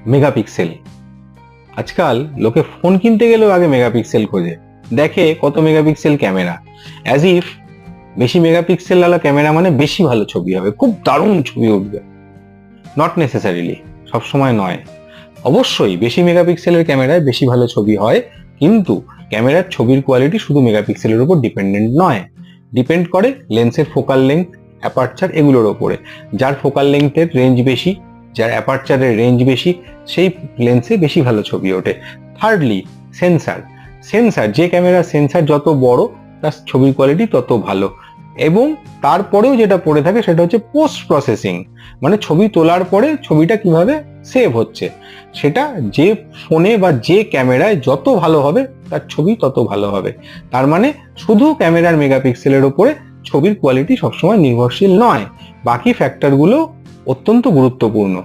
Megapixel. আজকাল লোকে phone কিনতে গেলেও আগে মেগাপিক্সেল খোঁজে, দেখে কত মেগাপিক্সেল ক্যামেরা, অ্যাজ ইফ বেশি মেগাপিক্সেল ওয়ালা ক্যামেরা মানে বেশি ভালো ছবি হবে, খুব দারুণ ছবি উঠবে। নট নেসেসারিলি, সবসময় নয়। অবশ্যই বেশি মেগাপিক্সেলের ক্যামেরায় বেশি ভালো ছবি হয়, কিন্তু ক্যামেরার ছবির কোয়ালিটি শুধু মেগাপিক্সেলের উপর ডিপেন্ডেন্ট নয়, ডিপেন্ড করে লেন্সের ফোকাল লেন্থ, অ্যাপারচার এগুলোর ওপরে। যার ফোকাল লেন্থের রেঞ্জ বেশি, যার অ্যাপারচারের রেঞ্জ বেশি, সেই লেন্সে বেশি ভালো ছবি ওঠে। Thirdly, sensor. যে ক্যামেরার সেন্সার যত বড়, তার ছবির কোয়ালিটি তত ভালো। এবং তারপরেও যেটা পড়ে থাকে সেটা হচ্ছে পোস্ট প্রসেসিং, মানে ছবি তোলার পরে ছবিটা কিভাবে সেভ হচ্ছে, সেটা যে ফোনে বা যে ক্যামেরায় যত ভালো হবে তার ছবি তত ভালো হবে। তার মানে শুধু ক্যামেরার মেগাপিক্সেলের উপরে ছবির কোয়ালিটি সবসময় নির্ভরশীল নয়, বাকি ফ্যাক্টরগুলো অত্যন্ত গুরুত্বপূর্ণ।